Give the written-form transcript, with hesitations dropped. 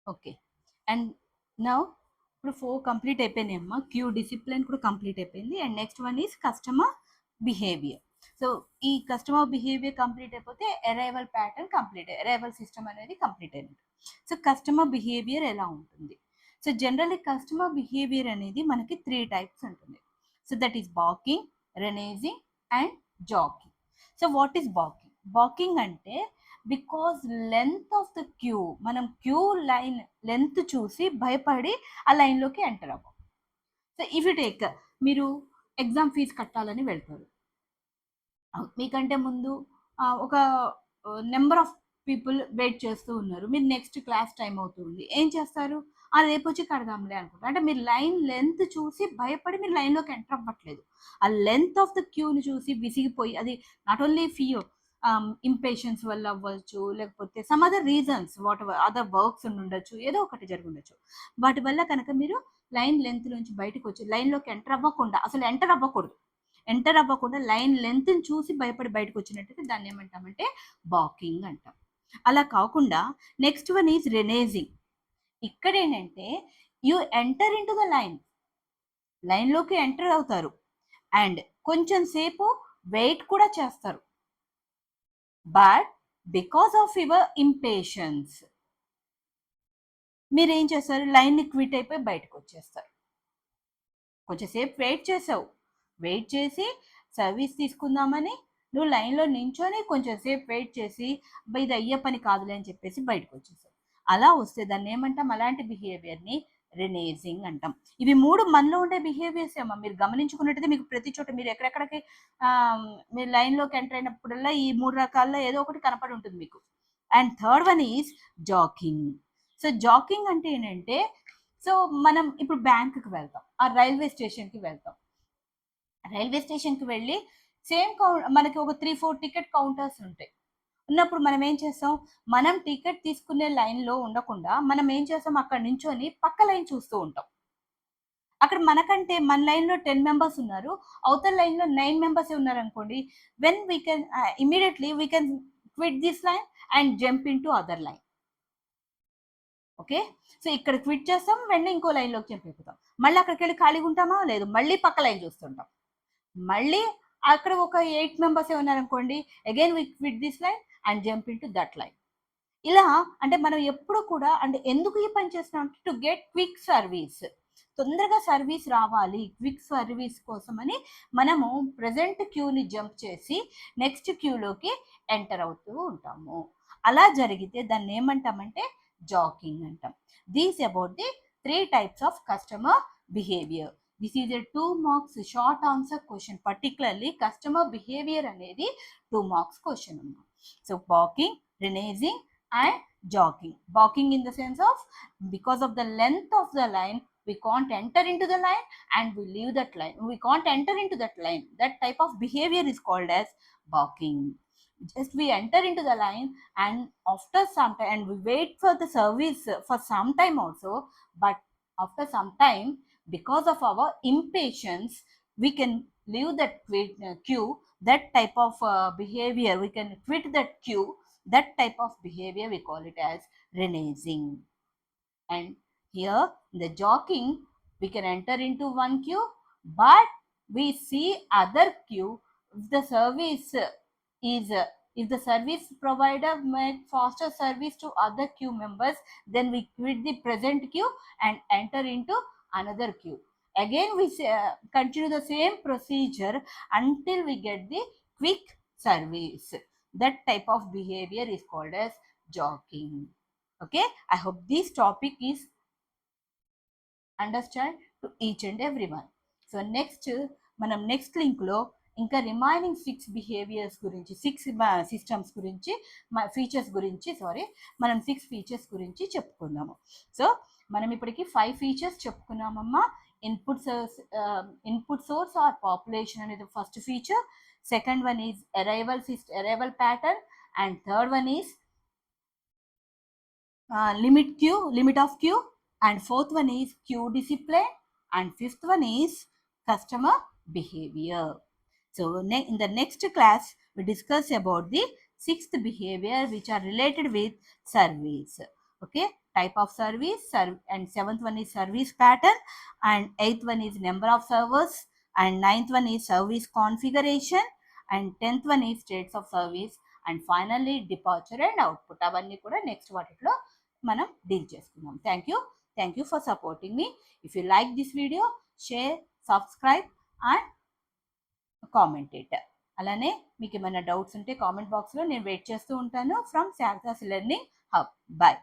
Okay. And now ఇప్పుడు 4 complete అయిపోయినాయమ్మా. Queue discipline కూడా complete అయిపోయింది. And next one is customer behaviour. So ఈ customer behaviour complete అయిపోతే arrival pattern complete, arrival system అనేది complete అయినట్టు. So customer behaviour ఎలా ఉంటుంది? సో జనరల్లీ కస్టమర్ బిహేవియర్ అనేది మనకి 3 టైప్స్ ఉంటుంది. So that is balking, reneging and jockeying. So what is balking? Balking అంటే because length of the queue, మనం queue line length చూసి భయపడి ఆ లైన్లోకి ఎంటర్ అవ్వం. సో ఇఫ్ యు టేక్, మీరు ఎగ్జామ్ ఫీజు కట్టాలని వెళ్తారు. మీకంటే ముందు ఒక నెంబర్ ఆఫ్ పీపుల్ వెయిట్ చేస్తూ ఉన్నారు. మీరు నెక్స్ట్ క్లాస్ టైం అవుతుంది, ఏం చేస్తారు? రేపు వచ్చి కడదాంలే అనుకుంటారు. అంటే మీరు లైన్ లెంత్ చూసి భయపడి మీరు లైన్లోకి ఎంటర్ అవ్వట్లేదు. ఆ లెంత్ ఆఫ్ ద క్యూని చూసి విసిగిపోయి, అది నాట్ ఓన్లీ ఫియర్, ఇంపేషన్స్ వల్ల అవ్వచ్చు, లేకపోతే some other reasons, what ever other works ఉండొచ్చు, ఏదో ఒకటి జరిగి ఉండొచ్చు. వాటి వల్ల కనుక మీరు లైన్ లెంత్ నుంచి బయటకు వచ్చి లైన్లోకి ఎంటర్ అవ్వకుండా, అసలు ఎంటర్ అవ్వకూడదు, ఎంటర్ అవ్వకుండా లైన్ లెంత్ చూసి భయపడి బయటకు వచ్చినట్టయితే దాన్ని ఏమంటామంటే బాకింగ్ అంటాం. అలా కాకుండా నెక్స్ట్ వన్ ఈజ్ రెనేజింగ్. ఇక్కడ ఏంటంటే you enter in to the line, లైన్లోకి ఎంటర్ అవుతారు అండ్ కొంచెం సేపు వెయిట్ కూడా చేస్తారు. But because of your impatience మీరు ఏం చేస్తారు? లైన్ని క్విట్ అయిపోయి బయటకు వచ్చేస్తారు. కొంచెంసేపు వెయిట్ చేసావు, వెయిట్ చేసి సర్వీస్ తీసుకుందామని నువ్వు లైన్లో నించొని కొంచెం సేపు వెయిట్ చేసి ఇది అయ్యే పని కాదులే అని చెప్పేసి బయటకు వచ్చేసావు. అలా వస్తే దాన్ని ఏమంటాం? అలాంటి బిహేవియర్ని రెనేజింగ్ అంటాం. ఇవి 3 మనలో ఉండే బిహేవియర్స్ ఏమో మీరు గమనించుకున్నట్టయితే మీకు ప్రతి చోట మీరు ఎక్కడెక్కడికి మీరు లైన్లోకి ఎంటర్ అయినప్పుడల్లా ఈ 3 రకాల్లో ఏదో ఒకటి కనపడి ఉంటుంది మీకు. And third one is jacking. So jacking అంటే ఏంటంటే, సో మనం ఇప్పుడు బ్యాంకుకి వెళ్తాం, రైల్వే స్టేషన్కి వెళ్తాం. రైల్వే స్టేషన్కి వెళ్ళి సేమ్ మనకి ఒక 3-4 టికెట్ కౌంటర్స్ ఉంటాయి. ఉన్నప్పుడు మనం ఏం చేస్తాం? మనం టికెట్ తీసుకునే లైన్లో ఉండకుండా మనం ఏం చేస్తాం? అక్కడ నించొని పక్క లైన్ చూస్తూ ఉంటాం. అక్కడ మనకంటే మన లైన్లో 10 మెంబర్స్ ఉన్నారు, అవతల లైన్లో 9 మెంబర్స్ ఉన్నారు అనుకోండి. When we can immediately we can quit this line and jump in to other line. Okay, so ఇక్కడ క్విట్ చేస్తాం, వెంటనే ఇంకో లైన్లోకి జంప్ అయిపోతాం. మళ్ళీ అక్కడికి వెళ్ళి ఖాళీగా ఉంటామా? లేదు, మళ్ళీ పక్క లైన్ చూస్తుంటాం. మళ్ళీ అక్కడ ఒక 8 మెంబర్స్ ఉన్నారనుకోండి, again we quit this line and jump into that line. ఇలా అంటే మనం ఎప్పుడు కూడా అంటే ఎందుకు ఈ పని చేస్తున్నాం అంటే టు గెట్ క్విక్ సర్వీస్, తొందరగా సర్వీస్ రావాలి, క్విక్ సర్వీస్ కోసమని మనము ప్రజెంట్ క్యూని జంప్ చేసి నెక్స్ట్ క్యూలోకి ఎంటర్ అవుతూ ఉంటాము. అలా జరిగితే దాన్ని ఏమంటామంటే జాకింగ్ అంటాం. These about the 3 types of customer behaviour. This is a 2 marks short answer question. Particularly customer behaviour అనేది 2 మార్క్స్ క్వశ్చన్ అన్నమాట. So balking, reneging and jogging. Balking in the sense of because of the length of the line, we can't enter into the line and we leave that line. We can't enter into that line. That type of behavior is called as balking. Just we enter into the line and after some time, and we wait for the service for some time also, but after some time, because of our impatience, we can leave that queue. That type of behavior, we can quit that queue. That type of behavior we call it as reneging. And here in the jogging, we can enter into one queue, but we see other queue. If the service is if the service provider make faster service to other queue members, then we quit the present queue and enter into another queue. Again we continue the same procedure until we get the quick service. That type of behavior is called as jogging. Okay, I hope this topic is understand to each and everyone. So next మనం next లింక్లో ఇంకా remaining 6 behaviours గురించి, 6 systems గురించి, features గురించి మనం 6 features గురించి చెప్పుకుందాము. So మనం ఇప్పటికి 5 features చెప్పుకున్నామమ్మా. ఇన్పుట్ సోర్స్ ఆర్ పాపులేషన్ అనేది first feature. Second one is arrival pattern. And third one is limit of queue. And fourth one is queue discipline. And fifth one is customer behavior. So in the next class we discuss about the 6th behavior which are related with service. Okay, type of service, and seventh one is service pattern, and eighth one is number of servers, and ninth one is service configuration, and 10th one is states of service, and finally departure and output. అవన్నీ కూడా next వాటిలో మనం deal చేసుకుందాం. Thank you for supporting me. If you like this video, share, subscribe and comment it. అలానే మీకు ఏమైనా doubts ఉంటే comment బాక్స్లో నేను వెయిట్ చేస్తూ ఉంటాను. From Sharada's learning hub. By.